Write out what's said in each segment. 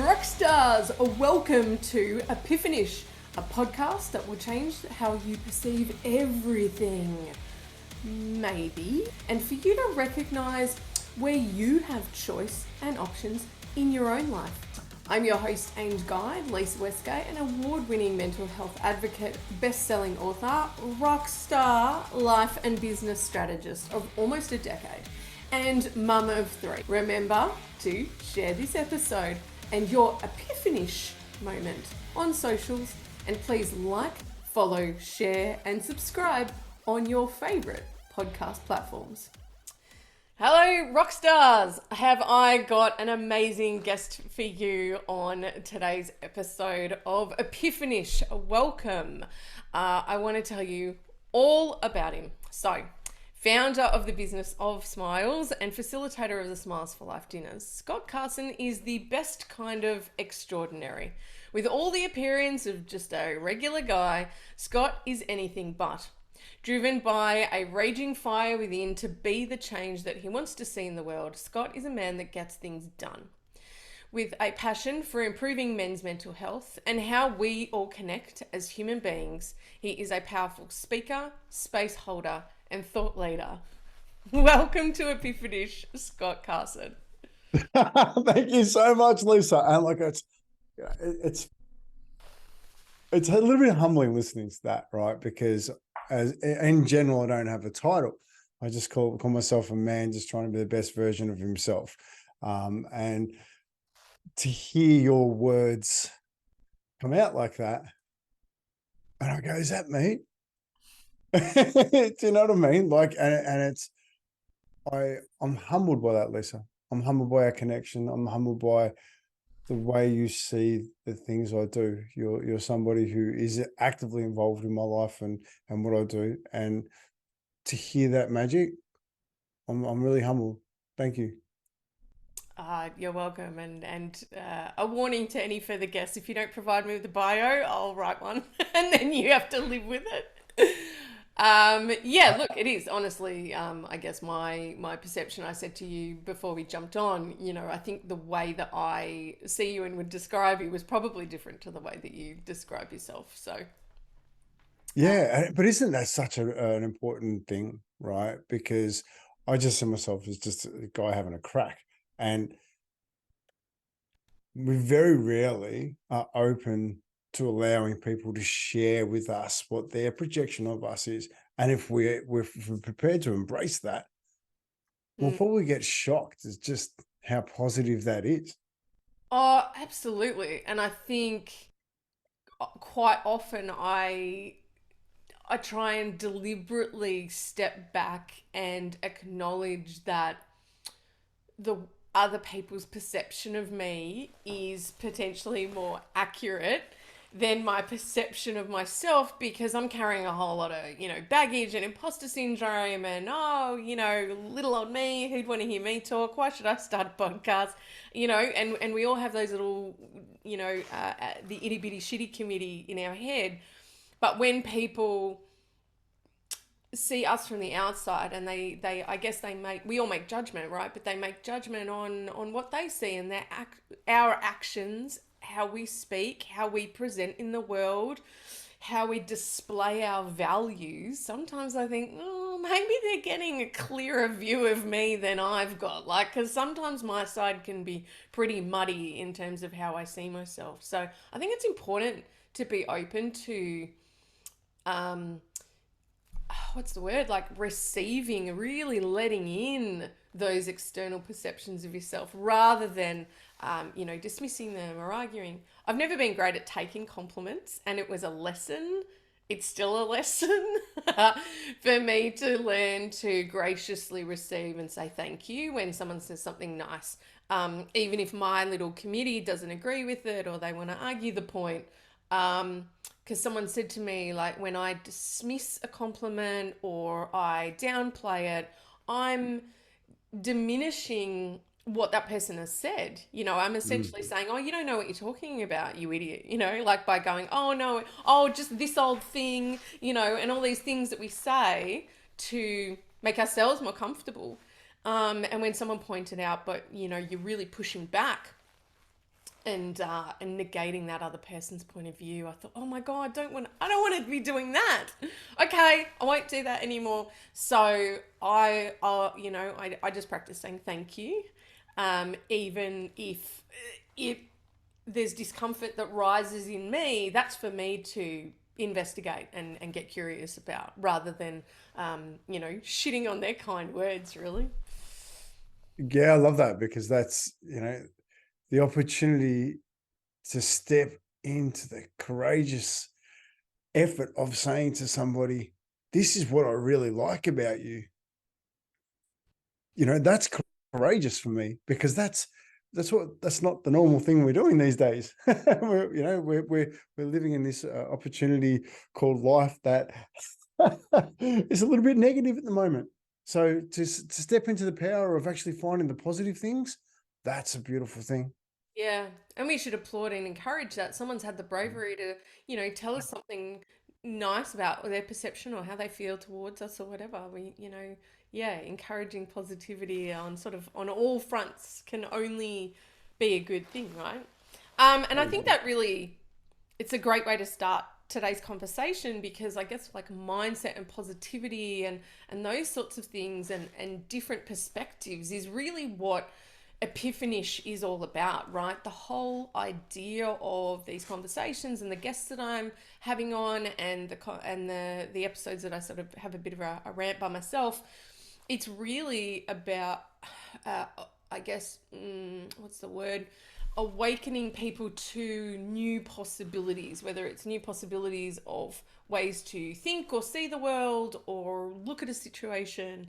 Rockstars, welcome to Epiphanish, a podcast that will change how you perceive everything. Maybe. And for you to recognize where you have choice and options in your own life. I'm your host and guide, Lisa Westgate, an award-winning mental health advocate, best-selling author, rockstar, life and business strategist of almost a decade, and mum of three. Remember to share this episode and your Epiphanish moment on socials, and please like, follow, share and subscribe on your favourite podcast platforms. Hello Rockstars! Have I got an amazing guest for you on today's episode of Epiphanish. Welcome. I want to tell you all about him. So, founder of the Business of Smiles and facilitator of the Smiles for Life dinners, Scott Carson is the best kind of extraordinary. With all the appearance of just a regular guy, Scott is anything but. Driven by a raging fire within to be the change that he wants to see in the world, Scott is a man that gets things done. With a passion for improving men's mental health and how we all connect as human beings, he is a powerful speaker, space holder, and thought leader. Welcome to Epiphanish, Scott Carson. Thank you so much, Lisa. And like it's a little bit humbling listening to that, right? Because as in general, I don't have a title. I just call myself a man just trying to be the best version of himself. And to hear your words come out like that, and I go, is that me? Do you know what I mean? Like, and I'm humbled by that, Lisa. I'm humbled by our connection. I'm humbled by the way you see the things I do. You're somebody who is actively involved in my life and what I do. And to hear that magic, I'm really humbled. Thank you. You're welcome. And a warning to any further guests: if you don't provide me with a bio, I'll write one, and then you have to live with it. Look, it is honestly, I guess my perception. I said to you before we jumped on, I think the way that I see you and would describe you was probably different to the way that you describe yourself. So, Yeah, but isn't that such an important thing, right? Because I just see myself as just a guy having a crack, and we very rarely are open to allowing people to share with us what their projection of us is. And if we're prepared to embrace that, we'll probably get shocked as just how positive that is. Oh, absolutely. And I think quite often I try and deliberately step back and acknowledge that the other people's perception of me is potentially more accurate than my perception of myself, because I'm carrying a whole lot of, baggage and imposter syndrome and, little old me, who'd want to hear me talk? Why should I start a podcast? And we all have those little, the itty bitty shitty committee in our head. But when people see us from the outside and they I guess we all make judgment, right? But they make judgment on what they see and our actions, how we speak, how we present in the world, how we display our values. Sometimes I think, maybe they're getting a clearer view of me than I've got. Like, because sometimes my side can be pretty muddy in terms of how I see myself. So I think it's important to be open to, what's the word? Like receiving, really letting in those external perceptions of yourself rather than, dismissing them or arguing. I've never been great at taking compliments, and it was a lesson. It's still a lesson for me to learn to graciously receive and say thank you when someone says something nice. Even if my little committee doesn't agree with it or they want to argue the point. Because someone said to me, like, when I dismiss a compliment or I downplay it, I'm diminishing what that person has said. I'm essentially saying, oh, you don't know what you're talking about, you idiot, like by going, oh no, oh, just this old thing, and all these things that we say to make ourselves more comfortable. And when someone pointed out, but, you're really pushing back and negating that other person's point of view. I thought, oh my god, I don't want to be doing that. Okay, I won't do that anymore. So I just practice saying thank you, even if it there's discomfort that rises in me. That's for me to investigate and get curious about, rather than shitting on their kind words. Really. Yeah, I love that, because that's, the opportunity to step into the courageous effort of saying to somebody, this is what I really like about you. That's courageous for me, because that's not the normal thing we're doing these days. we're living in this opportunity called life that is a little bit negative at the moment. So to step into the power of actually finding the positive things, that's a beautiful thing. Yeah, and we should applaud and encourage that someone's had the bravery to, tell us something nice about their perception or how they feel towards us or whatever. Yeah, encouraging positivity on sort of on all fronts can only be a good thing, right? And I think that really, it's a great way to start today's conversation, because I guess like mindset and positivity and those sorts of things and different perspectives is really what Epiphanish is all about, right? The whole idea of these conversations and the guests that I'm having on, and the episodes that I sort of have a bit of a rant by myself. It's really about, uh, I guess, what's the word? Awakening people to new possibilities, whether it's new possibilities of ways to think or see the world or look at a situation.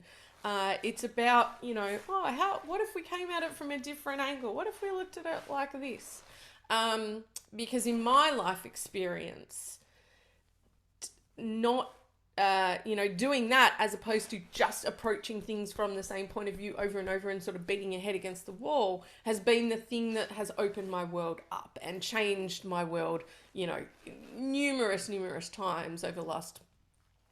It's about, what if we came at it from a different angle? What if we looked at it like this? Because in my life experience, not doing that, as opposed to just approaching things from the same point of view over and over and sort of beating your head against the wall, has been the thing that has opened my world up and changed my world, numerous times over the last,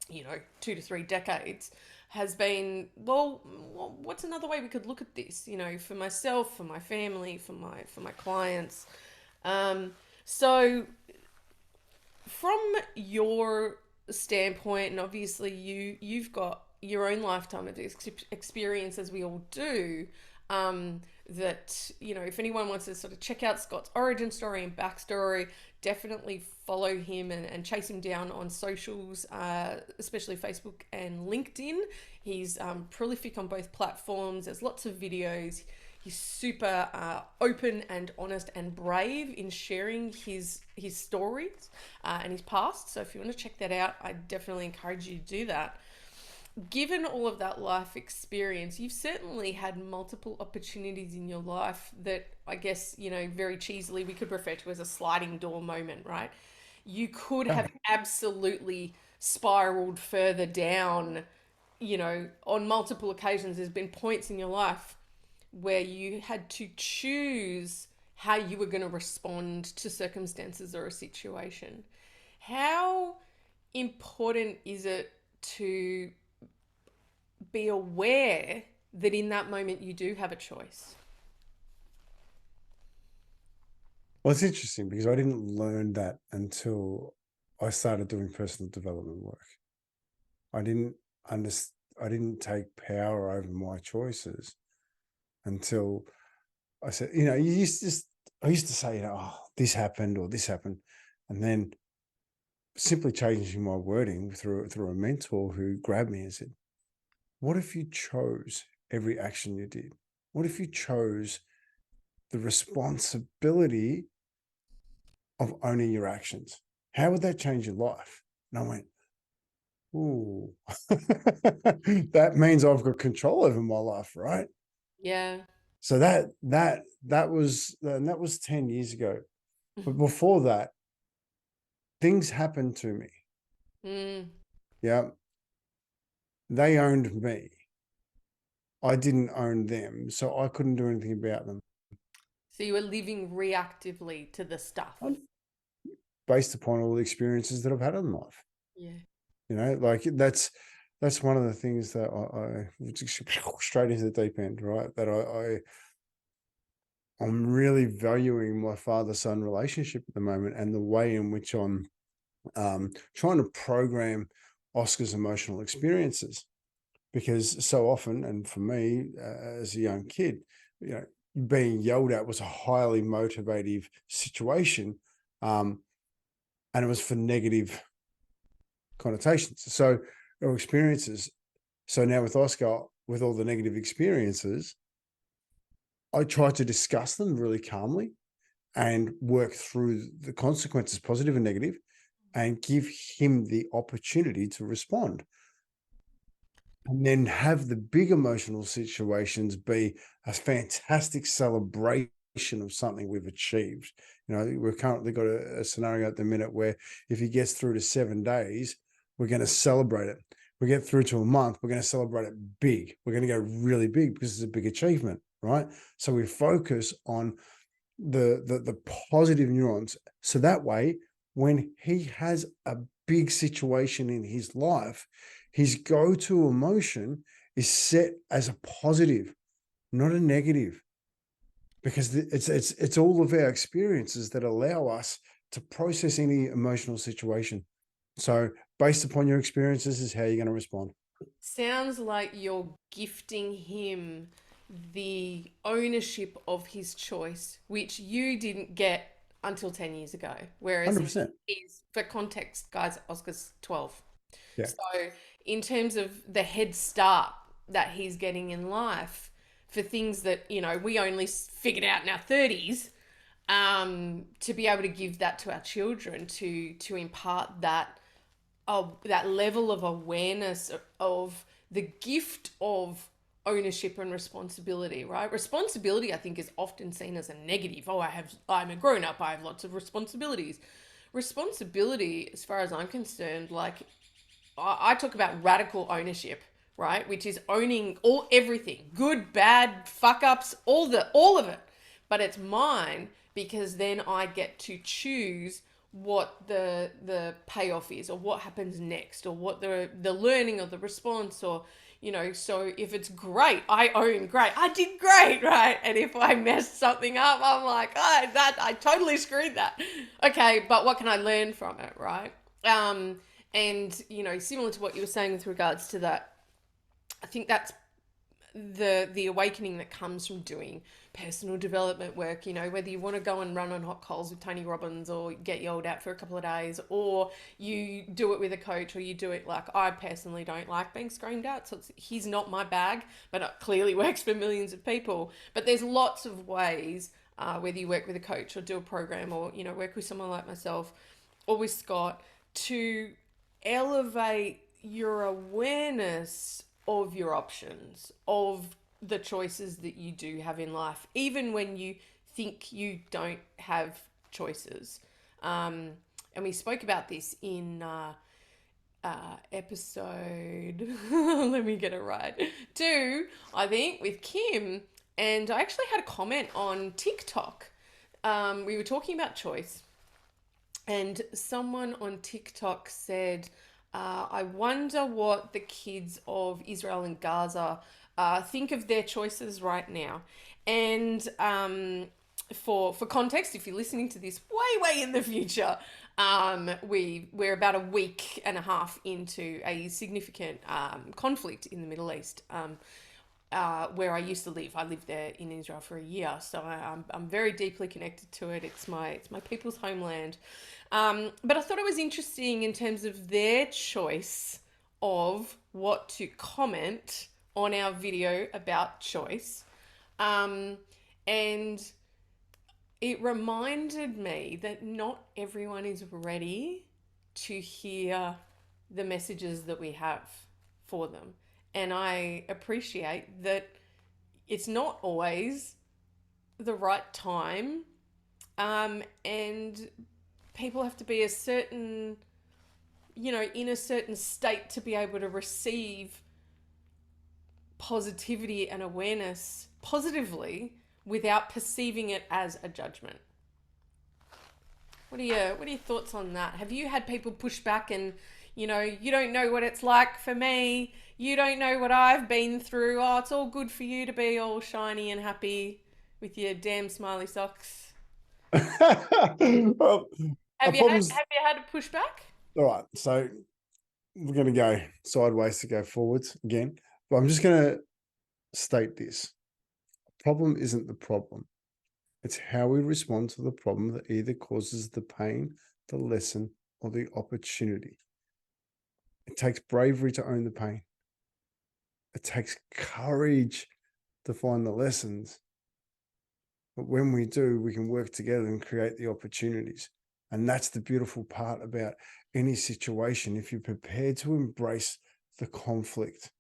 2 to 3 decades. Has been, well, what's another way we could look at this, for myself, for my family, for my clients. So from your standpoint, and obviously you've got your own lifetime of experience, as we all do, that if anyone wants to sort of check out Scott's origin story and backstory, definitely follow him and chase him down on socials, especially Facebook and LinkedIn. He's prolific on both platforms. There's lots of videos. He's super open and honest and brave in sharing his stories and his past. So if you want to check that out, I definitely encourage you to do that. Given all of that life experience, you've certainly had multiple opportunities in your life that I guess, very cheesily we could refer to as a sliding door moment, right? You could have absolutely spiraled further down, on multiple occasions. There's been points in your life where you had to choose how you were going to respond to circumstances or a situation. How important is it to be aware that in that moment you do have a choice? Well, it's interesting, because I didn't learn that until I started doing personal development work. I didn't understand. I didn't take power over my choices until I said, I used to say, oh, this happened or this happened. And then simply changing my wording through a mentor who grabbed me and said, what if you chose every action you did? What if you chose the responsibility of owning your actions? How would that change your life? And I went, ooh, that means I've got control over my life, right? Yeah. So that was 10 years ago. But before that, things happened to me. Mm. Yeah. They owned me. I didn't own them, so I couldn't do anything about them. So you were living reactively to the stuff. Based upon all the experiences that I've had in life. Yeah. Like that's one of the things that I straight into the deep end, right? That I'm really valuing my father-son relationship at the moment, and the way in which I'm trying to program Oscar's emotional experiences. Because so often, and for me as a young kid, being yelled at was a highly motivative situation, and it was for negative connotations. So, or experiences. So now with Oscar, with all the negative experiences, I try to discuss them really calmly and work through the consequences, positive and negative, and give him the opportunity to respond. And then have the big emotional situations be a fantastic celebration of something we've achieved. We've currently got a scenario at the minute where if he gets through to 7 days, we're going to celebrate it. We get through to a month, we're going to celebrate it big. We're going to go really big because it's a big achievement, right? So we focus on the positive nuance. So that way, when he has a big situation in his life, his go-to emotion is set as a positive, not a negative, because it's all of our experiences that allow us to process any emotional situation. So based upon your experiences is how you're going to respond. Sounds like you're gifting him the ownership of his choice, which you didn't get until 10 years ago. Whereas 100%. he's, for context, guys, Oscar's 12. Yeah. So, in terms of the head start that he's getting in life for things that, we only figured out in our 30s, to be able to give that to our children, to impart that level of awareness of the gift of ownership and responsibility, right? Responsibility, I think, is often seen as a negative. Oh, I'm a grown up, I have lots of responsibilities. Responsibility, as far as I'm concerned, like I talk about radical ownership, right? Which is owning everything, good, bad, fuck ups, all of it. But it's mine because then I get to choose what the payoff is, or what happens next, or what the learning or the response, or so if it's great, I own great, I did great, right? And if I messed something up, I'm like, I totally screwed that. Okay, but what can I learn from it, right? And similar to what you were saying with regards to that, I think that's the awakening that comes from doing personal development work. Whether you want to go and run on hot coals with Tony Robbins, or get yelled at for a couple of days, or you do it with a coach, or you do it, like, I personally don't like being screamed at, so he's not my bag, but it clearly works for millions of people. But there's lots of ways, whether you work with a coach or do a program, or work with someone like myself or with Scott, to elevate your awareness of your options, of the choices that you do have in life, even when you think you don't have choices. And we spoke about this in episode, let me get it right, 2, I think, with Kim. And I actually had a comment on TikTok. We were talking about choice, and someone on TikTok said, I wonder what the kids of Israel and Gaza think of their choices right now. And for context, if you're listening to this way in the future, we're about a week and a half into a significant conflict in the Middle East. Where I used to live. I lived there in Israel for a year, so I'm very deeply connected to it. It's my people's homeland. But I thought it was interesting in terms of their choice of what to comment on our video about choice. And it reminded me that not everyone is ready to hear the messages that we have for them. And I appreciate that it's not always the right time. And people have to be a certain, in a certain state to be able to receive positivity and awareness positively without perceiving it as a judgment. What are your thoughts on that? Have you had people push back and, you don't know what it's like for me. You don't know what I've been through. Oh, it's all good for you to be all shiny and happy. with your damn smiley socks. Well, Have our you had problems. to push back? All right, so we're going to go sideways to go forwards again. But I'm just going to state this. Problem isn't the problem. It's how we respond to the problem that either causes the pain, the lesson, or the opportunity. It takes bravery to own the pain. It takes courage to find the lessons. But when we do, we can work together and create the opportunities. And that's the beautiful part about any situation. If you're prepared to embrace the conflict,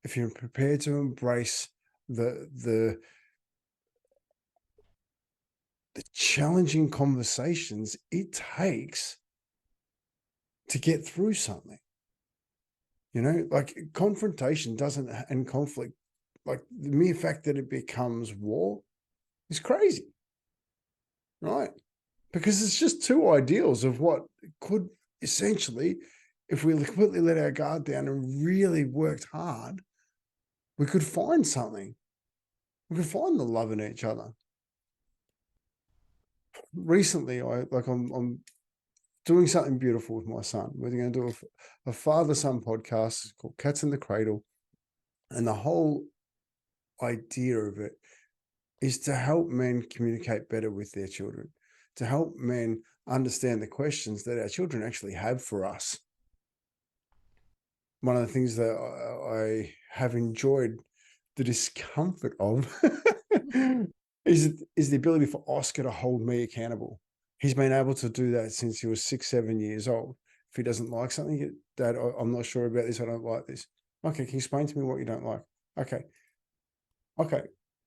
if you're prepared to embrace the challenging conversations it takes to get through something, like confrontation doesn't, and conflict, like the mere fact that it becomes war is crazy, right? Because it's just two ideals of what could essentially, if we completely let our guard down and really worked hard, we could find something. We could find the love in each other. Recently, I'm doing something beautiful with my son. We're going to do a father-son podcast called Cats in the Cradle. And the whole idea of it is to help men communicate better with their children, to help men understand the questions that our children actually have for us. One of the things that I have enjoyed the discomfort of is the ability for Oscar to hold me accountable. He's been able to do that since he was 6, 7 years old. If he doesn't like something, Dad, I'm not sure about this. I don't like this. Okay, can you explain to me what you don't like? Okay.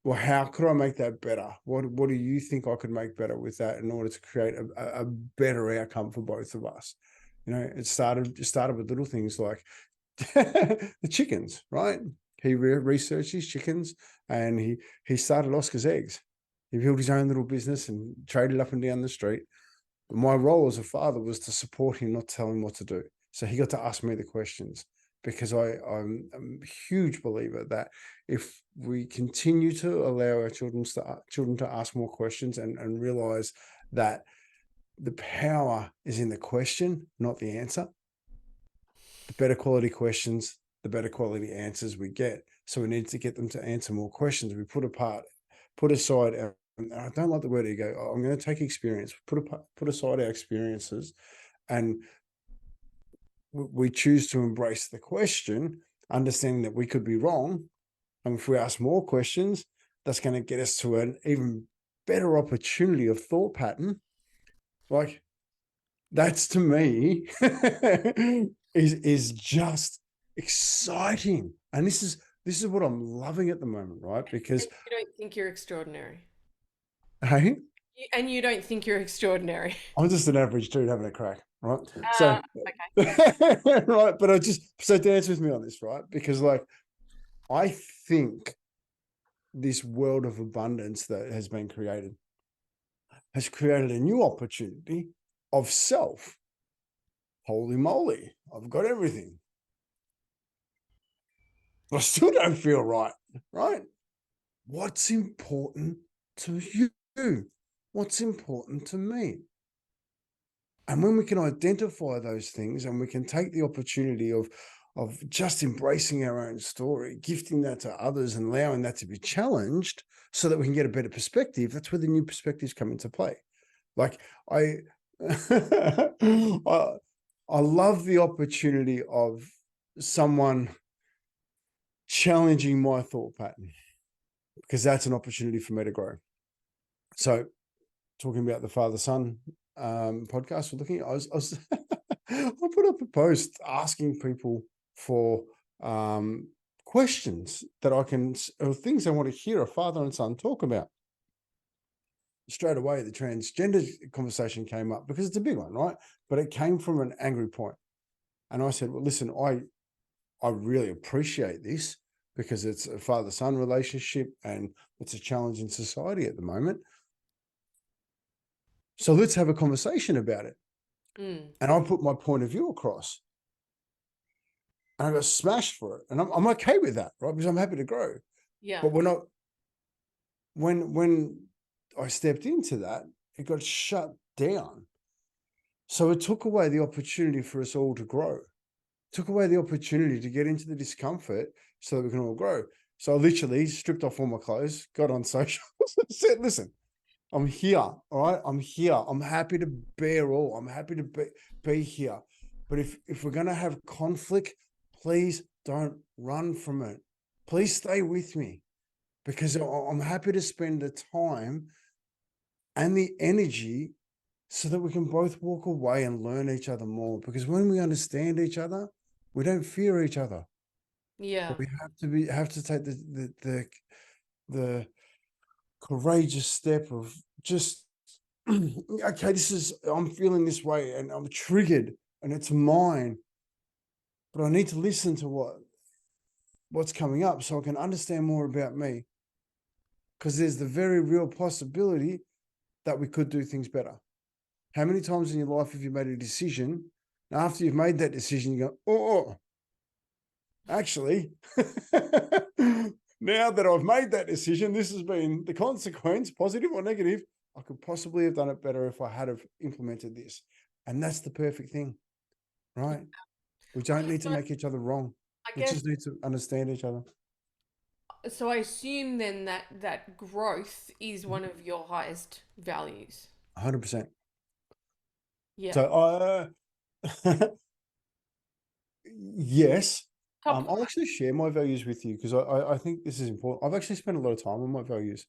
Well, how could I make that better? What do you think I could make better with that in order to create a better outcome for both of us? It started with little things like the chickens, right? He researched his chickens and he started Oscar's Eggs. He built his own little business and traded up and down the street. But my role as a father was to support him, not tell him what to do. So he got to ask me the questions, because I'm a huge believer that if we continue to allow our children to ask more questions and realize that the power is in the question, not the answer, the better quality questions, the better quality answers we get. So we need to get them to answer more questions. We put aside I don't like the word ego. I'm going to take experience, put aside our experiences, and we choose to embrace the question, understanding that we could be wrong. And if we ask more questions, that's going to get us to an even better opportunity of thought pattern. Like, that's, to me, is just exciting. And this is what I'm loving at the moment, right? Because You don't think you're extraordinary. hey, And you don't think you're extraordinary. I'm just an average dude having a crack, right? Okay. Right. But so dance with me on this, right? Because I think this world of abundance that has been created has created a new opportunity of self. Holy moly, I've got everything. But I still don't feel right, right? What's important to you? What's important to me? And when we can identify those things and we can take the opportunity of just embracing our own story, gifting that to others and allowing that to be challenged so that we can get a better perspective, that's where the new perspectives come into play. Like I love the opportunity of someone challenging my thought pattern, because that's an opportunity for me to grow. So talking about the father-son podcast we're looking at, I was I put up a post asking people for questions that or things I want to hear a father and son talk about. Straight away, the transgender conversation came up because it's a big one, right? But it came from an angry point. And I said, well, listen, I really appreciate this because it's a father-son relationship and it's a challenge in society at the moment. So let's have a conversation about it. And I put my point of view across. And I got smashed for it. And I'm okay with that, right? Because I'm happy to grow. Yeah. But we're not, when I stepped into that, it got shut down. So it took away the opportunity for us all to grow. Took away the opportunity to get into the discomfort so that we can all grow. So I literally stripped off all my clothes, got on socials, and said, listen, I'm here. All right. I'm here. I'm happy to bear all. I'm happy to be here. But if we're going to have conflict, please don't run from it. Please stay with me, because I'm happy to spend the time and the energy so that we can both walk away and learn each other more. Because when we understand each other, we don't fear each other. Yeah. But we have to take the courageous step of just, okay, I'm feeling this way and I'm triggered and it's mine, but I need to listen to what's coming up so I can understand more about me. Because there's the very real possibility that we could do things better. How many times in your life have you made a decision, and after you've made that decision, you go, oh, actually, now that I've made that decision, this has been the consequence, positive or negative. I could possibly have done it better if I had have implemented this. And that's the perfect thing, right? We don't need to So make each other wrong. I We guess just need to understand each other. so. I assume then that growth is one of your highest values. 100%. Yeah. So yes, Top I'll actually share my values with you because I think this is important. I've actually spent a lot of time on my values,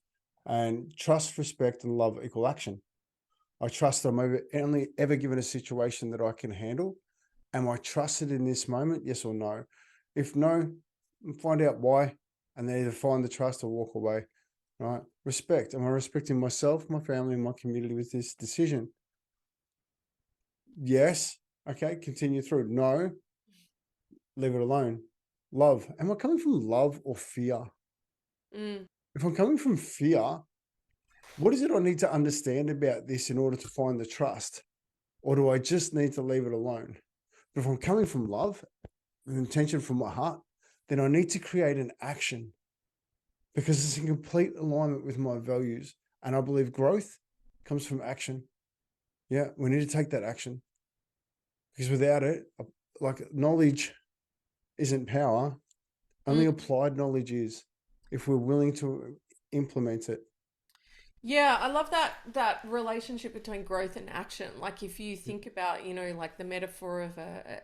and trust, respect, and love equal action. I trust that I'm only ever given a situation that I can handle. Am I trusted in this moment? Yes or no? If no, find out why, and then either find the trust or walk away. Right? Respect. Am I respecting myself, my family, and my community with this decision? Yes. Okay. Continue through. No. Leave it alone. Love. Am I coming from love or fear? Mm. If I'm coming from fear, what is it I need to understand about this in order to find the trust? Or do I just need to leave it alone? But if I'm coming from love, an intention from my heart, then I need to create an action, because it's in complete alignment with my values. And I believe growth comes from action. Yeah, we need to take that action, because without it, like, knowledge isn't power. Only Mm. applied knowledge is, if we're willing to implement it. Yeah, I love that relationship between growth and action. Like if you think about, like the metaphor of a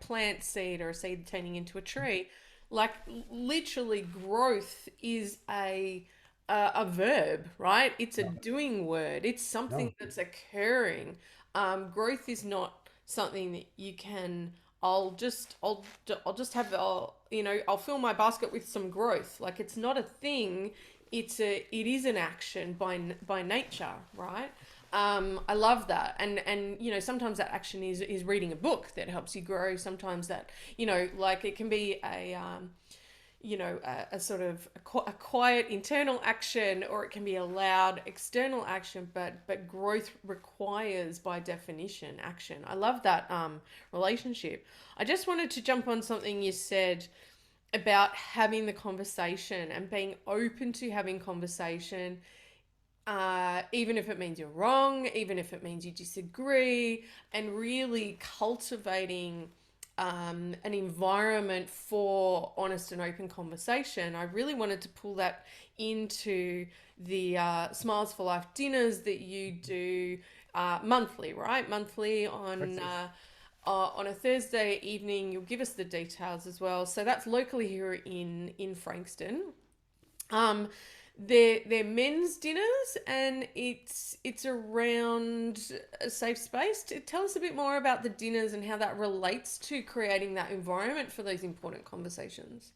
plant seed or a seed turning into a tree, like literally growth is a verb, right? It's a doing word. It's something No, that's occurring. Growth is not something that you can. I'll just have I'll fill my basket with some growth. Like it's not a thing. It is an action by nature, right? I love that, and sometimes that action is reading a book that helps you grow. Sometimes that like it can be a sort of a quiet internal action, or it can be a loud external action. But growth requires, by definition, action. I love that relationship. I just wanted to jump on something you said about having the conversation and being open to having conversation, even if it means you're wrong, even if it means you disagree, and really cultivating an environment for honest and open conversation. I really wanted to pull that into the Smiles for Life dinners that you do monthly, right? Monthly on a Thursday evening. You'll give us the details as well. So that's locally here in Frankston. Um, they're men's dinners, and it's around a safe space. Tell us a bit more about the dinners and how that relates to creating that environment for those important conversations.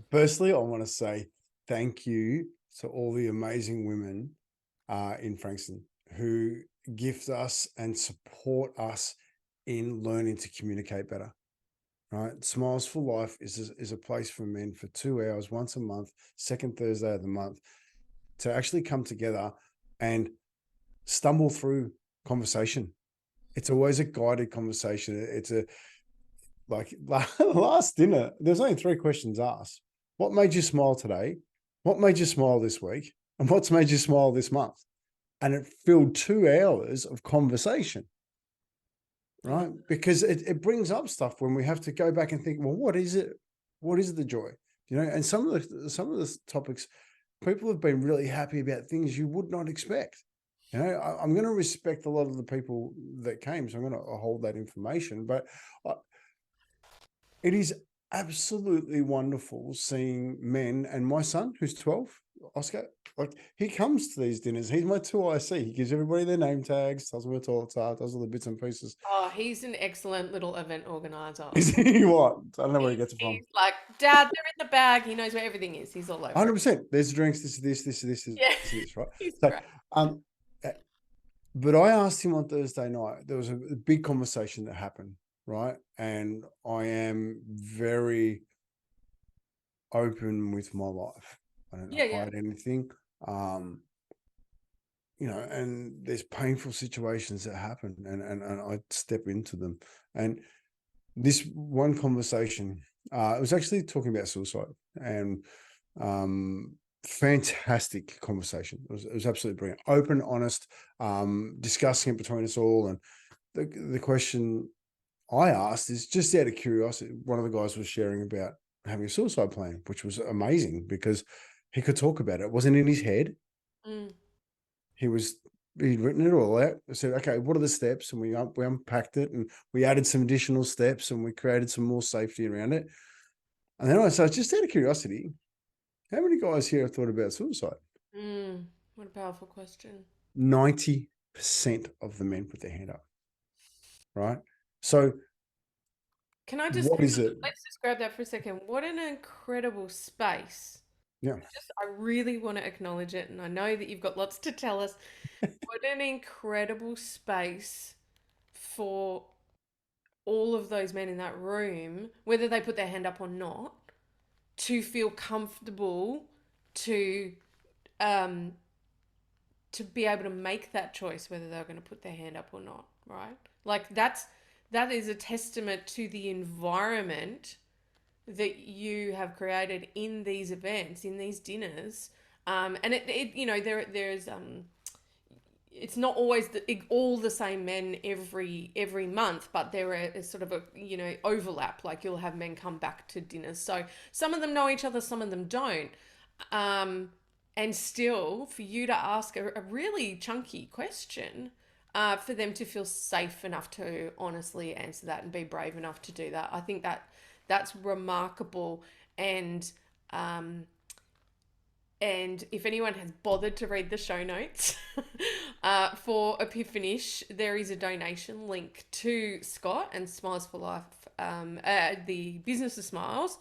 firstly, I want to say thank you to all the amazing women in Frankston who gift us and support us in learning to communicate better. Right, Smiles for Life is a place for men for 2 hours once a month, second Thursday of the month, to actually come together and stumble through conversation. It's always a guided conversation. It's a, like, last dinner, there's only 3 questions asked. What made you smile today? what made you smile this week? And what's made you smile this month? And it filled 2 hours of conversation, right? Because it brings up stuff when we have to go back and think, well, what is it? What is the joy? And some of the topics, people have been really happy about things you would not expect. I'm going to respect a lot of the people that came, so I'm going to hold that information. But it is absolutely wonderful seeing men, and my son, who's 12, Oscar, like, he comes to these dinners. He's my 2IC. He gives everybody their name tags, tells them where toilets are, does all the bits and pieces. Oh, he's an excellent little event organizer. Is he what? I don't know where he gets it from. He's like, Dad, they're in the bag. He knows where everything is. He's all over 100%. There's drinks, this, Yeah. this, right? He's So, great. but I asked him on Thursday night, there was a big conversation that happened, right? And I am very open with my life. I don't hide anything. And there's painful situations that happen, and I step into them. And this one conversation, it was actually talking about suicide, and fantastic conversation. It was absolutely brilliant, open, honest, discussing it between us all. And the question I asked is just out of curiosity. One of the guys was sharing about having a suicide plan, which was amazing because he could talk about it. It wasn't in his head. He'd written it all out. I said, okay, what are the steps? And we unpacked it, and we added some additional steps, and we created some more safety around it. And then I said, just out of curiosity, how many guys here have thought about suicide? What a powerful question. 90% of the men put their hand up. Right? So can I just, let's just grab that for a second. What an incredible space. Yeah. I really want to acknowledge it, and I know that you've got lots to tell us. What an incredible space for all of those men in that room, whether they put their hand up or not, to feel comfortable to be able to make that choice, whether they're going to put their hand up or not, right? Like that is a testament to the environment that you have created in these events, in these dinners. And there's it's not always all the same men every month, but there is sort of a overlap. Like you'll have men come back to dinners, so some of them know each other, some of them don't. And still, for you to ask a really chunky question, for them to feel safe enough to honestly answer that and be brave enough to do that, I think that's remarkable. And if anyone has bothered to read the show notes for Epiphanish, there is a donation link to Scott and Smiles for Life, the Business of Smiles,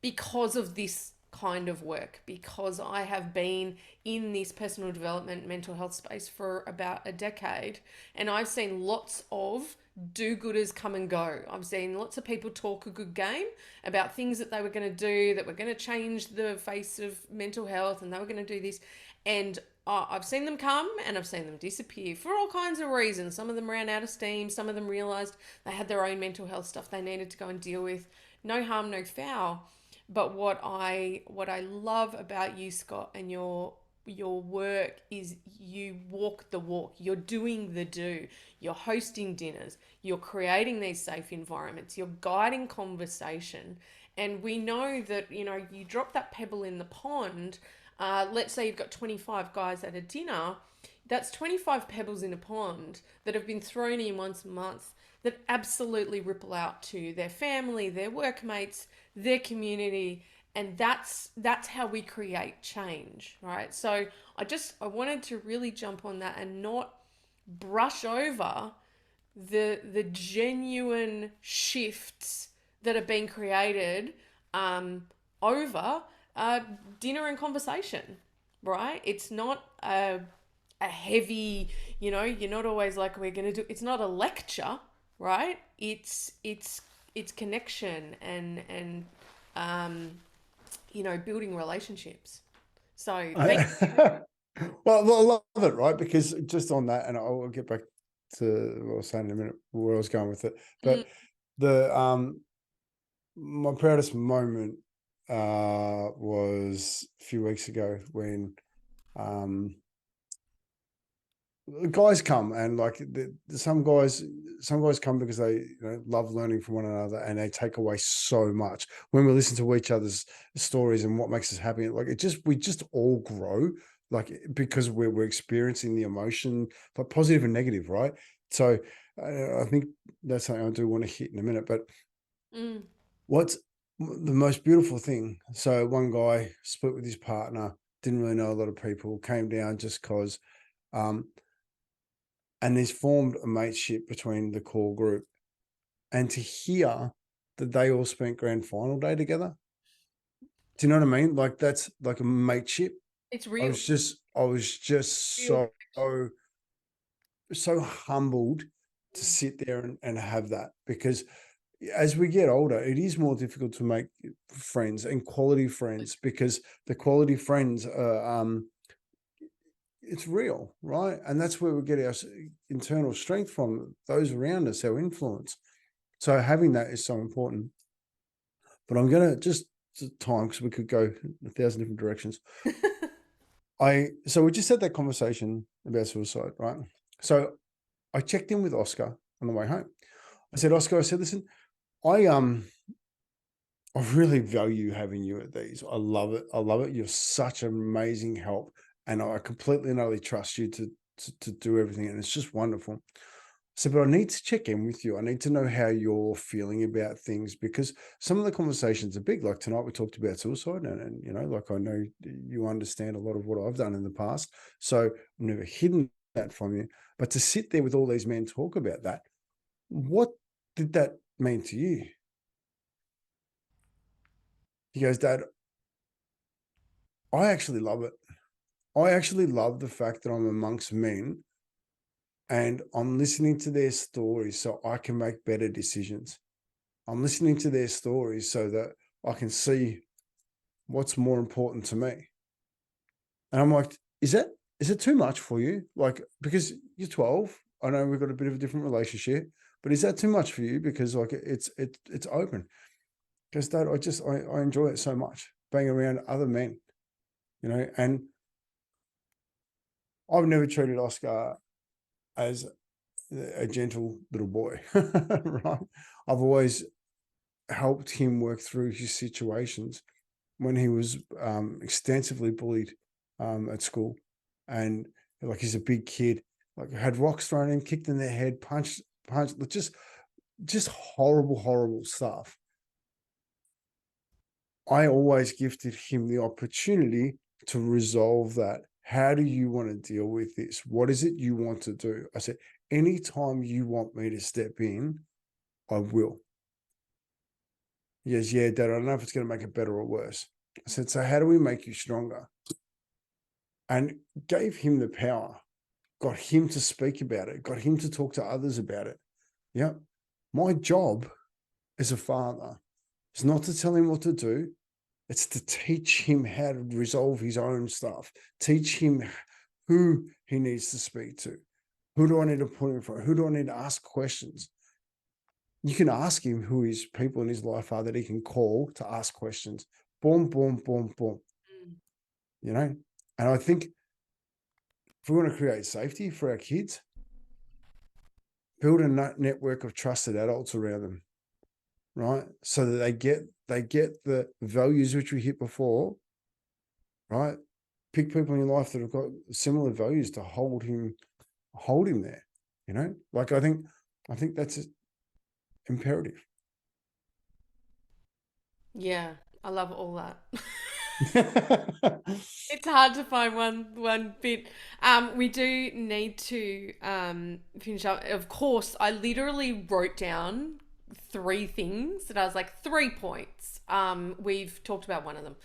because of this kind of work, because I have been in this personal development, mental health space for about a decade, and I've seen lots of do-gooders come and go. I've seen lots of people talk a good game about things that they were going to do, that were going to change the face of mental health, and they were going to do this. And I've seen them come and I've seen them disappear for all kinds of reasons. Some of them ran out of steam. Some of them realized they had their own mental health stuff they needed to go and deal with. No harm, no foul. But what I love about you, Scott, and your work is you walk the walk. You're doing the do. You're hosting dinners. You're creating these safe environments. You're guiding conversation. And we know that, you drop that pebble in the pond. Let's say you've got 25 guys at a dinner. That's 25 pebbles in a pond that have been thrown in once a month that absolutely ripple out to their family, their workmates, their community. And that's how we create change, right? So I wanted to really jump on that and not brush over the genuine shifts that are being created over dinner and conversation, right? It's not a heavy, you're not always like, we're going to do, it's not a lecture, right? It's connection and building relationships. So thank you. Well, I love it, right? Because just on that, and I'll get back to what I was saying in a minute, where I was going with it. But my proudest moment was a few weeks ago when um, guys come and like some guys come because they love learning from one another and they take away so much when we listen to each other's stories and what makes us happy. Like we just all grow, like because we're experiencing the emotion, like positive and negative, right? So I think that's something I do want to hit in a minute. But Mm. what's the most beautiful thing? So one guy split with his partner, didn't really know a lot of people, came down just because. And there's formed a mateship between the core group. And to hear that they all spent grand final day together, do you know what I mean? Like that's like a mateship. It's I real. was just Real. so humbled to Mm. sit there and have that, because as we get older, it is more difficult to make friends and quality friends, because the quality friends are it's real, right? And that's where we get our internal strength from, those around us, our influence. So having that is so important. But I'm going to just time, because we could go 1,000 different directions. So we just had that conversation about suicide, right? So I checked in with Oscar on the way home. I said, Oscar, I said, listen, I I really value having you at these. I love it. I love it. You're such amazing help, and I completely and utterly trust you to do everything. And it's just wonderful. So, but I need to check in with you. I need to know how you're feeling about things, because some of the conversations are big. Like tonight, we talked about suicide, and like I know you understand a lot of what I've done in the past. So I've never hidden that from you. But to sit there with all these men talk about that, what did that mean to you? He goes, Dad, I actually love it. I actually love the fact that I'm amongst men and I'm listening to their stories so I can make better decisions. I'm listening to their stories so that I can see what's more important to me. And I'm like, is it too much for you? Like, because you're 12, I know we've got a bit of a different relationship, but is that too much for you? Because like it's open. Because Dad, I enjoy it so much, being around other men, and I've never treated Oscar as a gentle little boy, right? I've always helped him work through his situations when he was extensively bullied at school, and like he's a big kid, like had rocks thrown in, kicked in their head, punched, just horrible stuff. I always gifted him the opportunity to resolve that. How do you want to deal with this? What is it you want to do? I said, anytime you want me to step in, I will. He goes, yeah, Dad, I don't know if it's going to make it better or worse. I said, so how do we make you stronger? And gave him the power, got him to speak about it, got him to talk to others about it. Yeah. My job as a father is not to tell him what to do. It's to teach him how to resolve his own stuff, teach him who he needs to speak to. Who do I need to put in front? Who do I need to ask questions? You can ask him who his people in his life are that he can call to ask questions. Boom, boom, boom, boom. And I think if we want to create safety for our kids, build a network of trusted adults around them, right? So that they get the values which we hit before, right? Pick people in your life that have got similar values to hold him there. Like I think that's imperative. Yeah, I love all that. It's hard to find one bit. We do need to finish up. Of course, I literally wrote down three things that I was like 3 points. We've talked about one of them.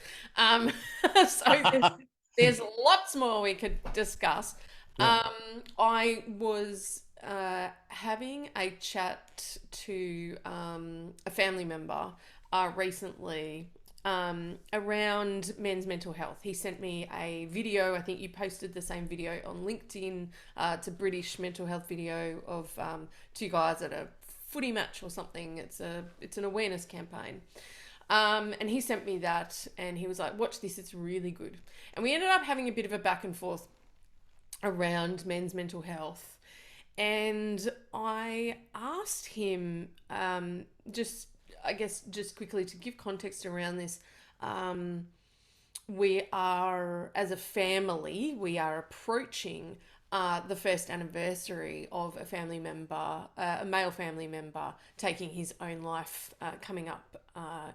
So there's lots more we could discuss. Yeah. I was having a chat to a family member recently around men's mental health. He sent me a video. I think you posted the same video on LinkedIn. It's a British mental health video of two guys at a footy match or something. It's an awareness campaign. And he sent me that, and he was like, watch this, it's really good. And we ended up having a bit of a back and forth around men's mental health. And I asked him, just quickly to give context around this. We are, as a family, we are approaching the first anniversary of a family member, a male family member, taking his own life, coming up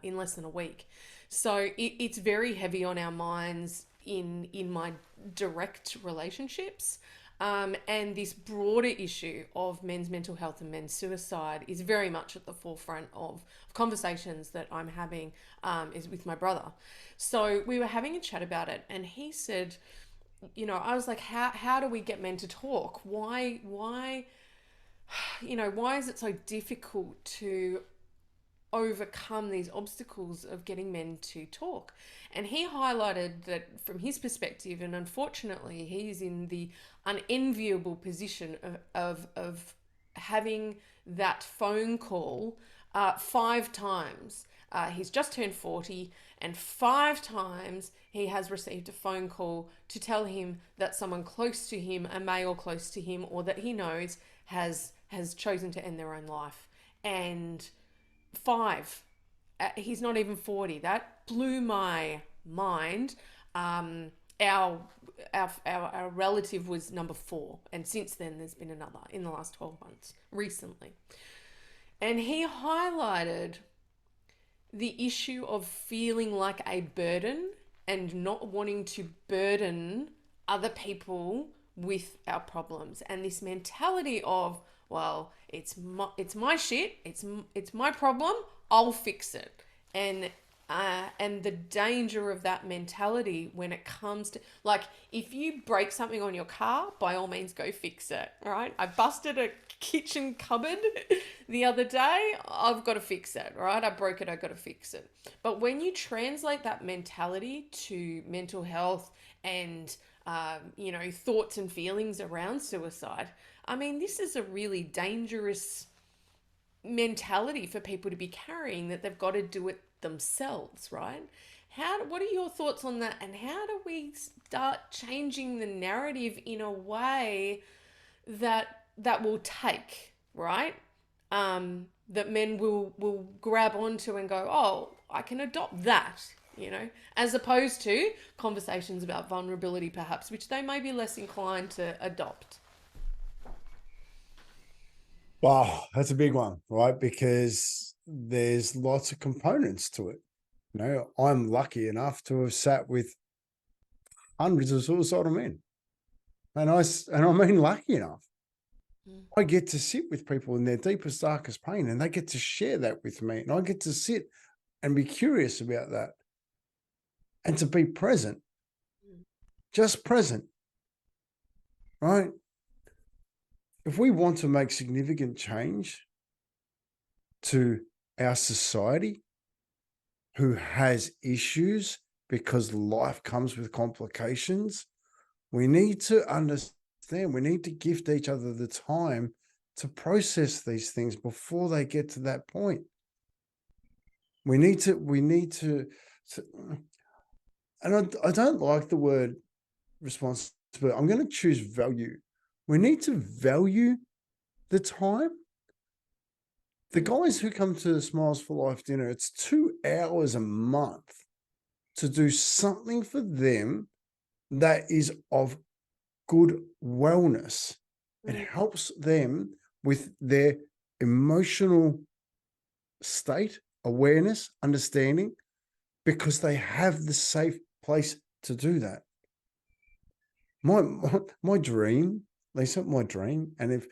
in less than a week. So it's very heavy on our minds in my direct relationships. And this broader issue of men's mental health and men's suicide is very much at the forefront of conversations that I'm having is with my brother. So we were having a chat about it, and he said, I was like, how do we get men to talk? Why why is it so difficult to overcome these obstacles of getting men to talk? And he highlighted that from his perspective, and unfortunately he's in the unenviable position of having that phone call 5 times. He's just turned 40, and 5 times he has received a phone call to tell him that someone close to him, a male close to him, or that he knows has chosen to end their own life. And 5. He's not even 40. That blew my mind. Our, our relative was number 4, and since then there's been another in the last 12 months recently. And he highlighted the issue of feeling like a burden and not wanting to burden other people with our problems, and this mentality of, well, it's my shit, it's my problem, I'll fix it. And the danger of that mentality when it comes to, like, if you break something on your car, by all means go fix it. All right, I busted a kitchen cupboard the other day, I've got to fix it. All right, I broke it, I got to fix it. But when you translate that mentality to mental health and thoughts and feelings around suicide, I mean, this is a really dangerous mentality for people to be carrying, that they've got to do it themselves, right? What are your thoughts on that, and how do we start changing the narrative in a way that will take, right? That men will grab onto and go, oh, I can adopt that, as opposed to conversations about vulnerability, perhaps, which they may be less inclined to adopt. Wow, that's a big one, right? Because there's lots of components to it. I'm lucky enough to have sat with hundreds of suicidal men. And I mean lucky enough. I get to sit with people in their deepest, darkest pain, and they get to share that with me. And I get to sit and be curious about that and to be present, just present, right? If we want to make significant change to our society, who has issues because life comes with complications, we need to understand, we need to gift each other the time to process these things before they get to that point. We need to and I don't like the word responsibility. I'm going to choose value. We need to value the time. The guys who come to the Smiles for Life dinner, it's 2 hours a month to do something for them that is of good wellness. It helps them with their emotional state, awareness, understanding, because they have the safe place to do that. My dream, Lisa, my dream, and if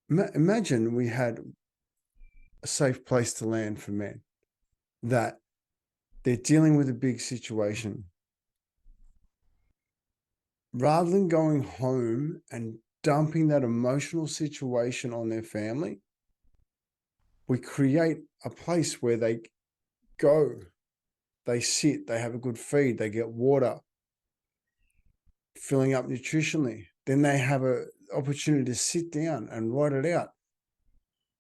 imagine we had a safe place to land for men, that they're dealing with a big situation. Rather than going home and dumping that emotional situation on their family, we create a place where they go, they sit, they have a good feed, they get water, filling up nutritionally. Then they have an opportunity to sit down and write it out,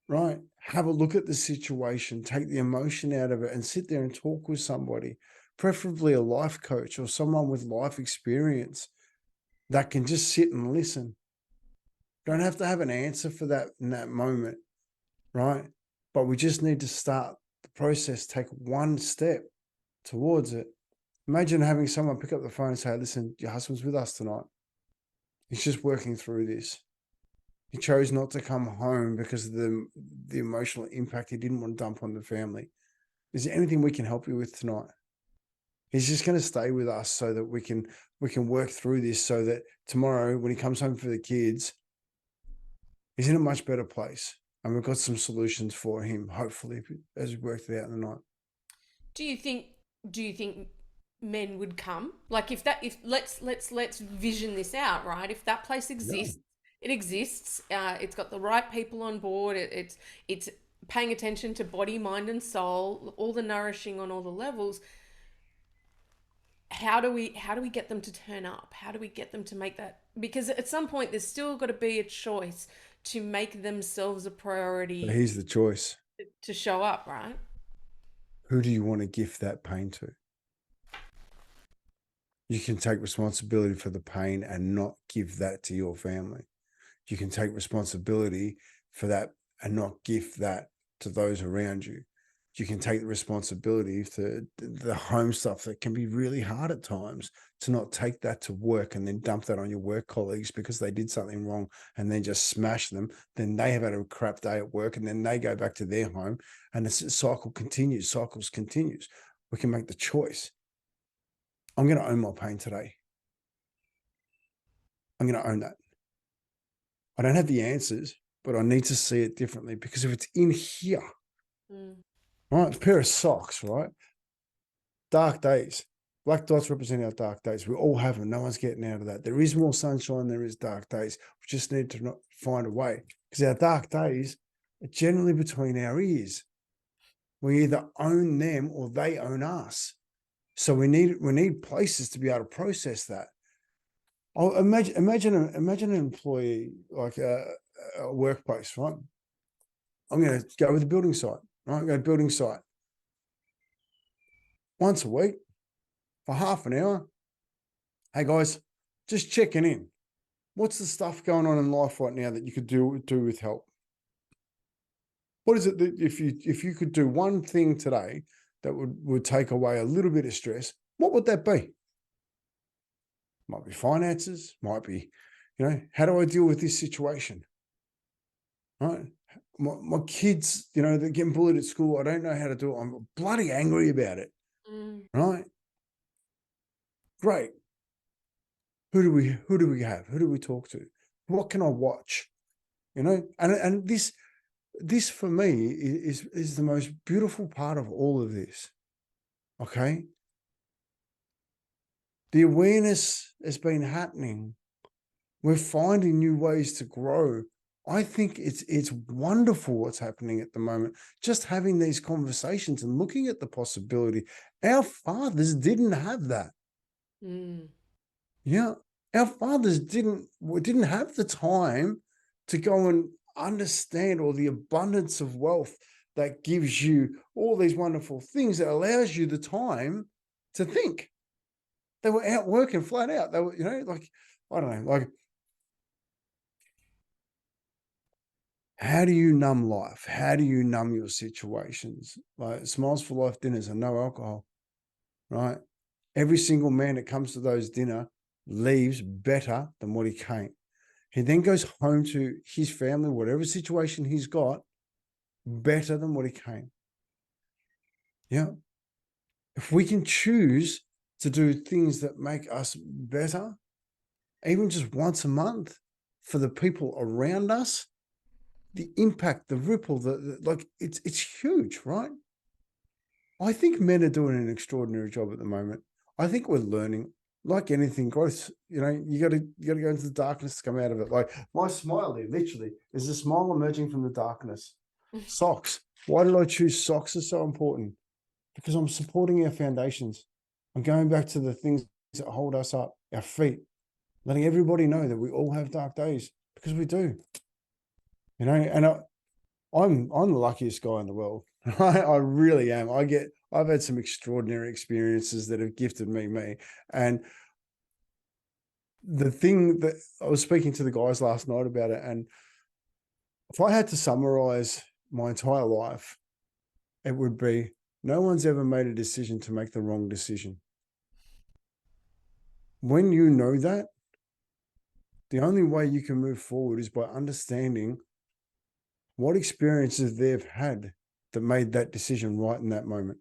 right? have a look at the situation, take the emotion out of it, and sit there and talk with somebody, preferably a life coach or someone with life experience that can just sit and listen. Don't have to have an answer for that in that moment, right? But we just need to start the process, take one step towards it. Imagine having someone pick up the phone and say, listen, your husband's with us tonight. He's just working through this. He chose not to come home because of the emotional impact he didn't want to dump on the family. Is there anything we can help you with tonight? He's just going to stay with us so that we can work through this, so that tomorrow when he comes home for the kids, he's in a much better place. And we've got some solutions for him, hopefully, as we work it out in the night. Do you think men would come? Like if let's vision this out, right? If that place exists, it exists. It's got the right people on board. It's paying attention to body, mind, and soul, all the nourishing on all the levels. How do we get them to turn up? How do we get them to make that? Because at some point there's still got to be a choice to make themselves a priority. But here's the choice. To show up, right? Who do you want to gift that pain to? You can take responsibility for the pain and not give that to your family. You can take responsibility for that and not gift that to those around you. You can take the responsibility for the home stuff that can be really hard at times, to not take that to work and then dump that on your work colleagues because they did something wrong and then just smash them. Then they have had a crap day at work and then they go back to their home and the cycles continues. We can make the choice. I'm going to own my pain today. I'm going to own that. I don't have the answers, but I need to see it differently, because if it's in here, right, a pair of socks, right? Dark days. Black dots represent our dark days. We all have them. No one's getting out of that. There is more sunshine. There is dark days. We just need to not find a way, because our dark days are generally between our ears. We either own them or they own us. So we need places to be able to process that. Oh, imagine an employee, like a workplace, right? I'm going to go with a building site, right? Go to building site once a week for half an hour. Hey guys, just checking in. What's the stuff going on in life right now that you could do with help? What is it that if you could do one thing today that would take away a little bit of stress, what would that be? Might be finances, might be, how do I deal with this situation? Right? My kids, they're getting bullied at school. I don't know how to do it. I'm bloody angry about it. Right? Great. Who do we have? Who do we talk to? What can I watch? And this for me is the most beautiful part of all of this. Okay? The awareness has been happening. We're finding new ways to grow. I think it's wonderful what's happening at the moment. Just having these conversations and looking at the possibility. Our fathers didn't have that. Yeah. Our fathers didn't have the time to go and understand all the abundance of wealth that gives you all these wonderful things, that allows you the time to think. They were out working flat out. They were, I don't know, how do you numb life? How do you numb your situations? Like Smiles for Life dinners and no alcohol, right? Every single man that comes to those dinner leaves better than what he came. He then goes home to his family, whatever situation he's got, better than what he came. Yeah. If we can choose to do things that make us better, even just once a month, for the people around us, the impact, the ripple, it's huge, right? I think men are doing an extraordinary job at the moment. I think we're learning. Like anything, growth, you got to go into the darkness to come out of it. Like my smile here, literally, is a smile emerging from the darkness. Socks. Why did I choose socks? Is so important, because I'm supporting our foundations. I'm going back to the things that hold us up, our feet, letting everybody know that we all have dark days, because we do. And I'm the luckiest guy in the world. I really am. I've had some extraordinary experiences that have gifted me. And the thing that I was speaking to the guys last night about it, and if I had to summarize my entire life, it would be no one's ever made a decision to make the wrong decision. When you know that, the only way you can move forward is by understanding what experiences they've had that made that decision right in that moment.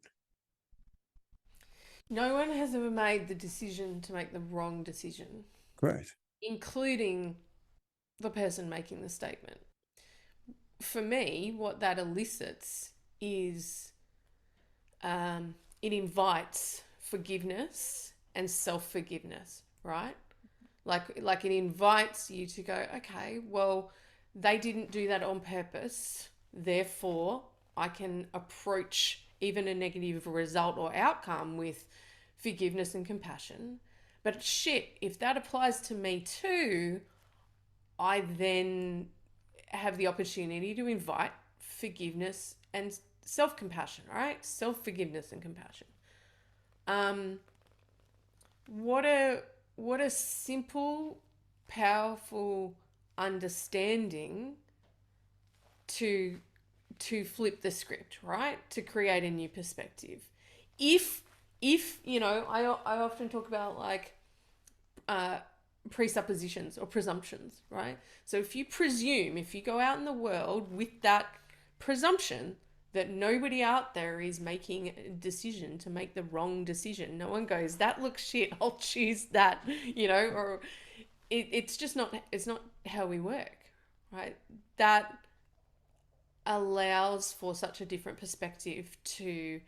No one has ever made the decision to make the wrong decision, Great. including the person making the statement. For me, what that elicits is it invites forgiveness and self-forgiveness, right? Like it invites you to go, okay, well, they didn't do that on purpose. Therefore, I can approach even a negative result or outcome with forgiveness and compassion. But shit, if that applies to me too, I then have the opportunity to invite forgiveness and self-compassion, right? Self-forgiveness and compassion. Um, what a simple, powerful understanding to flip the script, right? To create a new perspective. If I often talk about like uh, presuppositions or presumptions, right? So if you go out in the world with that presumption that nobody out there is making a decision to make the wrong decision, no one goes, that looks shit, I'll choose that, or it's just not, it's not how we work, right? That allows for such a different perspective to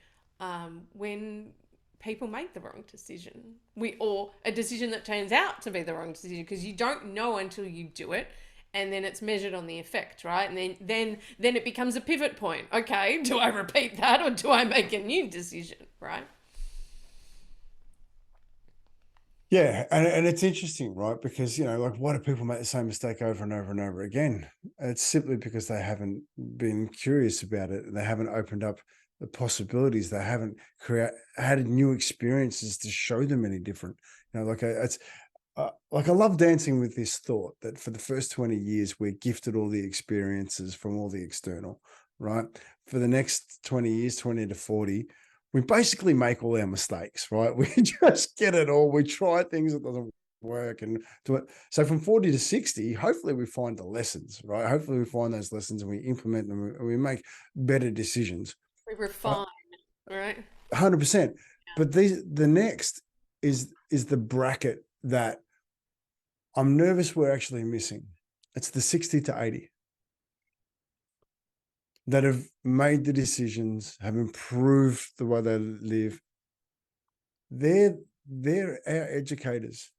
when people make the wrong decision, or a decision that turns out to be the wrong decision, because you don't know until you do it, and then it's measured on the effect, right? And then it becomes a pivot point. Okay, do I repeat that or do I make a new decision, right? Yeah, and it's interesting, right? Because like, why do people make the same mistake over and over and over again? It's simply because they haven't been curious about it. They haven't opened up the possibilities. They haven't had new experiences to show them any different. It's like I love dancing with this thought that for the first 20 years we're gifted all the experiences from all the external, right? For the next 20 years, 20 to 40, we basically make all our mistakes, right? We just get it all. We try things that doesn't work and do it. So from 40 to 60, hopefully we find the lessons, right? Hopefully we find those lessons and we implement them and we make better decisions. We refine, right? 100%. But the next is the bracket that I'm nervous we're actually missing. It's the 60 to 80 that have made the decisions, have improved the way they live. They're our educators.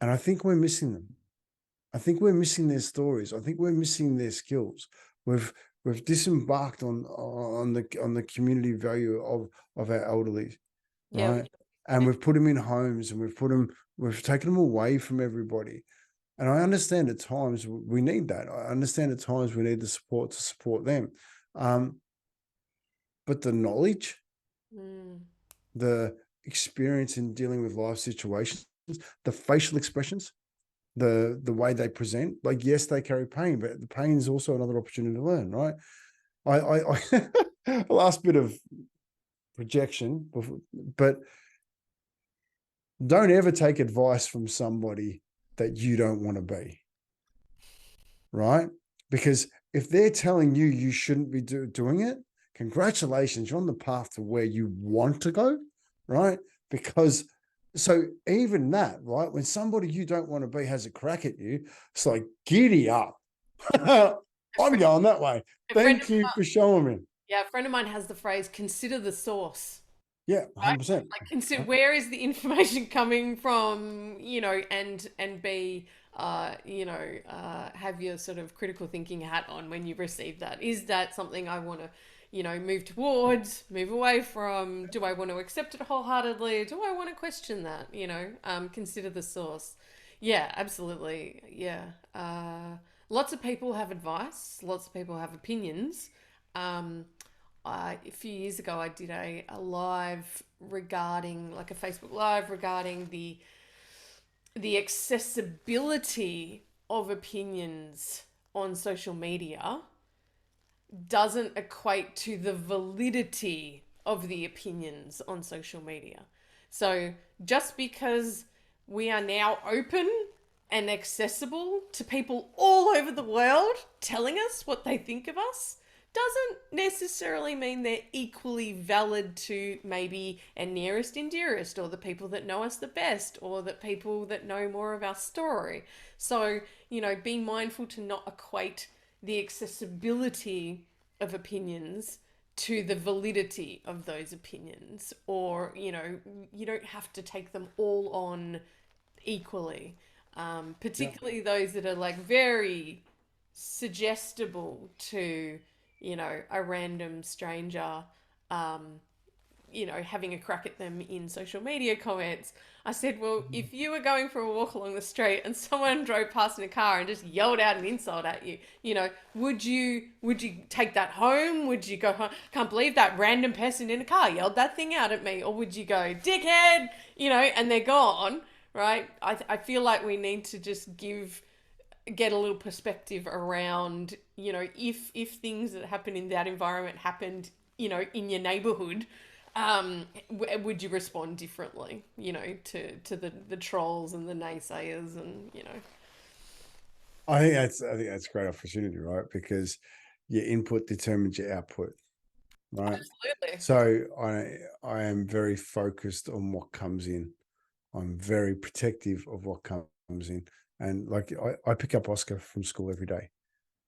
And I think we're missing them. I think we're missing their stories. I think we're missing their skills. We've disembarked on the community value of our elderly, Yeah. right? And we've put them in homes and we've taken them away from everybody. And I understand at times we need that. I understand at times we need the support to support them. But the knowledge, the experience in dealing with life situations, the facial expressions, the way they present, like, yes, they carry pain, but the pain is also another opportunity to learn, right? I last bit of projection, but don't ever take advice from somebody that you don't want to be, right? Because if they're telling you you shouldn't be doing it, congratulations, you're on the path to where you want to go, right? Because so even that, right, when somebody you don't want to be has a crack at you, it's like, giddy up. I'm going that way. Thank you for showing me. Yeah, a friend of mine has the phrase, consider the source. Yeah, 100%. Right? Like consider where is the information coming from, and be, have your sort of critical thinking hat on when you receive that. Is that something I want to, move towards, move away from? Do I want to accept it wholeheartedly? Do I want to question that? Consider the source. Yeah, absolutely. Yeah. lots of people have advice, lots of people have opinions. Um, a few years ago, I did a live regarding, like a Facebook live regarding the accessibility of opinions on social media doesn't equate to the validity of the opinions on social media. So just because we are now open and accessible to people all over the world telling us what they think of us doesn't necessarily mean they're equally valid to maybe our nearest and dearest, or the people that know us the best, or the people that know more of our story. So, be mindful to not equate the accessibility of opinions to the validity of those opinions, or you don't have to take them all on equally, Yeah. particularly those that are like very suggestible to a random stranger, um, having a crack at them in social media comments. I said, well, if you were going for a walk along the street and someone drove past in a car and just yelled out an insult at you, would you take that home? Would you go, can't believe that random person in a car yelled that thing out at me? Or would you go, dickhead, and they're gone, right? I feel like we need to just get a little perspective around, if things that happen in that environment happened, in your neighborhood, would you respond differently, to the trolls and the naysayers and, I think that's a great opportunity, right? Because your input determines your output, right? Absolutely. So I am very focused on what comes in. I'm very protective of what comes in. And like I pick up Oscar from school every day,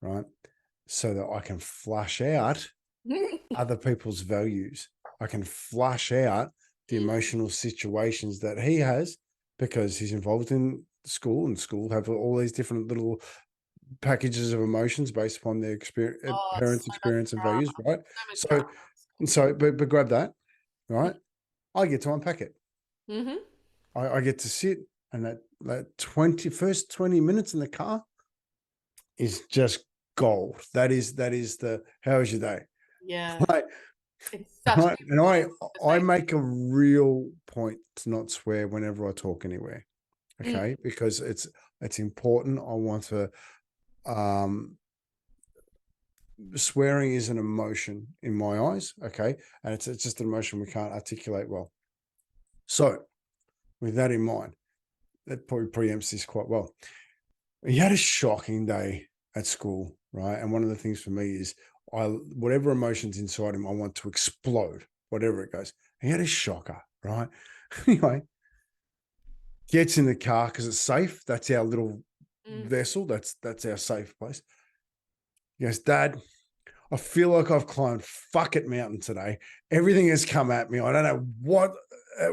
right? So that I can flush out other people's values. I can flush out the emotional situations that he has because he's involved in school, and school have all these different little packages of emotions based upon their experience, Oh, parents' so much experience and drama, values, right? so much So, but grab that, right? I get to unpack it. drama. Mm-hmm. I get to sit, and that first 20 minutes in the car is just gold. That is the how was your day? Yeah, Right. it's such a Right. And I conversation. make a real point to not swear whenever I talk anywhere. Mm. Okay. Because it's important. I want to um swearing is an emotion in my eyes. Okay. And it's just an emotion we can't articulate well. So with that in mind, that probably preempts this quite well. He had a shocking day at school, right? And one of the things for me is whatever emotions inside him, I want to explode, whatever it goes. He had a shocker, right? Anyway, gets in the car because it's safe. That's our little Mm. vessel. That's our safe place. He goes, Dad, I feel like I've climbed fuck it mountain today. Everything has come at me. I don't know what,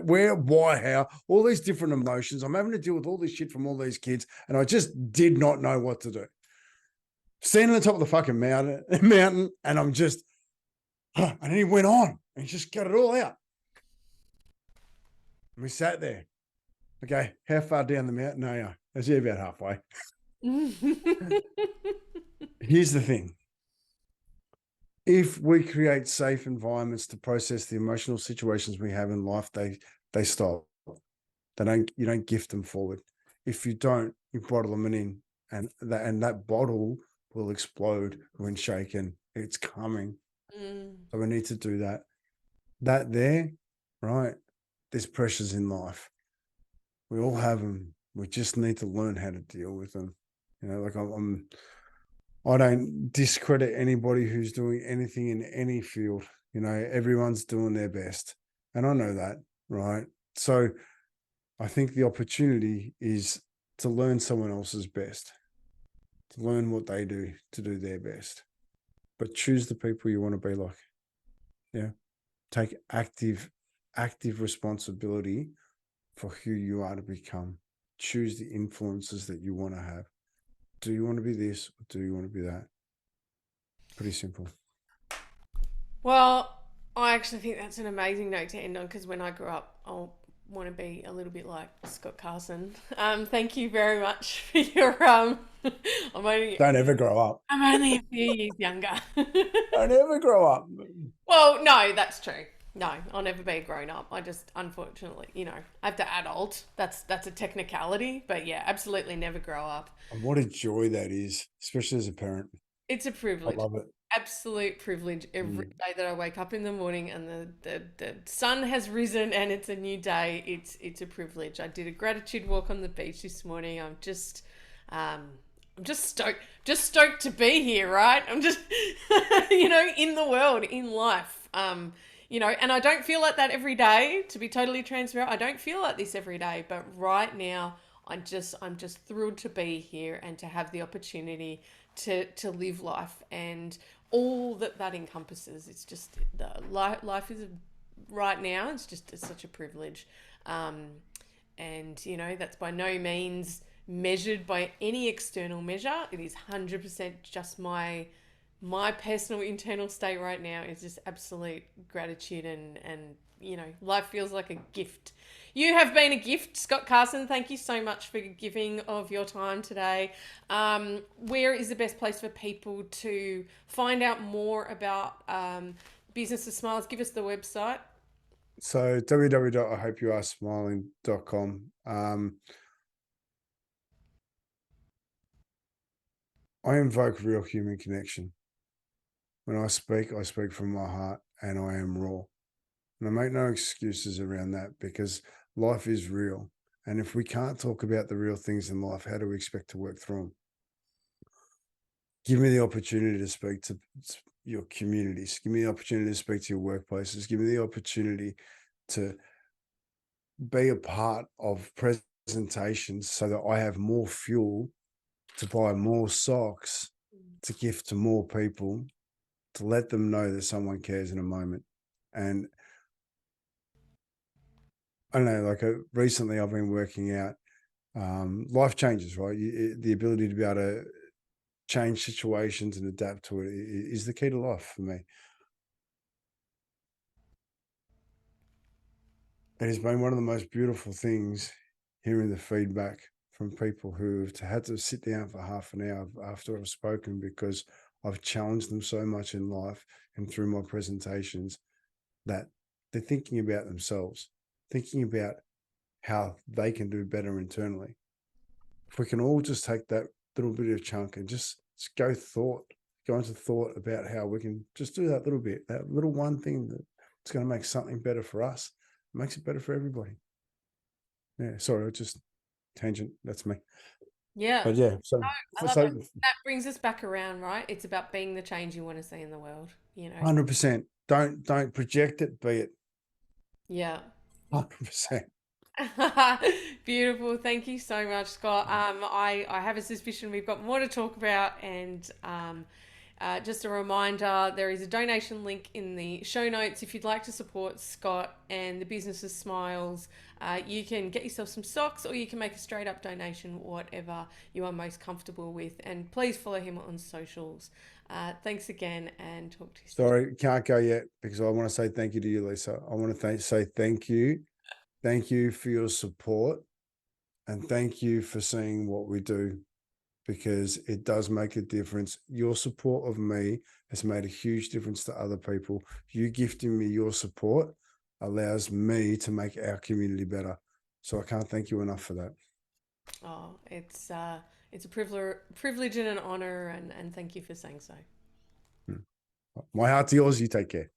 where, why, how, all these different emotions. I'm having to deal with all this shit from all these kids, and I just did not know what to do. Standing on top of the fucking mountain, and I'm just, and then he went on and he just got it all out. And we sat there. Okay, how far down the mountain are you? I said, about halfway. Here's the thing. If we create safe environments to process the emotional situations we have in life, they stop. You don't gift them forward. If you don't, you bottle them in, and that bottle will explode when shaken. It's coming. Mm. So we need to do that. That there, right? There's pressures in life. We all have them. We just need to learn how to deal with them. Like I don't discredit anybody who's doing anything in any field. Everyone's doing their best. And I know that, right? So I think the opportunity is to learn someone else's best, to learn what they do to do their best. But choose the people you want to be like. Yeah. Take active responsibility for who you are to become. Choose the influences that you want to have. Do you want to be this or do you want to be that? Pretty simple. Well, I actually think that's an amazing note to end on, because when I grew up, want to be a little bit like Scott Carson. Thank you very much for your I'm only Don't ever grow up. I'm only a few years younger. Don't ever grow up. Well, no, that's true. No, I'll never be a grown up. I just, unfortunately, I have to adult. That's a technicality, but yeah, absolutely never grow up. And what a joy that is, especially as a parent. It's a I privilege, love it. absolute privilege every Mm. day that I wake up in the morning and the sun has risen and it's a new day. It's a privilege. I did a gratitude walk on the beach this morning. Um, I'm just stoked to be here, right? I'm just in the world, in life. And I don't feel like that every day, to be totally transparent. I don't feel like this every day, but right now I'm just thrilled to be here and to have the opportunity to live life and all that encompasses. It's just the life is right now. It's such a privilege, and that's by no means measured by any external measure. It is 100% just my personal internal state right now is just absolute gratitude and life feels like a gift. You have been a gift, Scott Carson. Thank you so much for giving of your time today. Where is the best place for people to find out more about Business of Smiles? Give us the website. So www.ihopeyouaresmiling.com. I invoke real human connection. When I speak from my heart and I am raw. And I make no excuses around that because life is real. And if we can't talk about the real things in life, how do we expect to work through them? Give me the opportunity to speak to your communities. Give me the opportunity to speak to your workplaces. Give me the opportunity to be a part of presentations so that I have more fuel to buy more socks to gift to more people, to let them know that someone cares in a moment. And I don't know, like recently I've been working out life changes, right? The ability to be able to change situations and adapt to it is the key to life for me. It has been one of the most beautiful things hearing the feedback from people who have had to sit down for half an hour after I've spoken because I've challenged them so much in life and through my presentations that they're thinking about themselves, thinking about how they can do better internally. If we can all just take that little bit of chunk and just go into thought about how we can just do that little bit, that little one thing that's going to make something better for us, it makes it better for everybody. Yeah, sorry, just tangent. That's me. Yeah. But yeah, so I love it. That brings us back around, right? It's about being the change you want to see in the world. 100%. Don't project it, be it. Yeah. 100%. Beautiful. Thank you so much, Scott. I have a suspicion we've got more to talk about, and just a reminder, there is a donation link in the show notes. If you'd like to support Scott and the Business of Smiles, you can get yourself some socks or you can make a straight up donation, whatever you are most comfortable with. And please follow him on socials. Thanks again and talk to you soon. Sorry, can't go yet because I want to say thank you to you, Lisa. I want to say thank you. Thank you for your support and thank you for seeing what we do because it does make a difference. Your support of me has made a huge difference to other people. You gifting me your support allows me to make our community better. So I can't thank you enough for that. Oh, it's a privilege and an honor, and thank you for saying so. My heart to yours. You take care.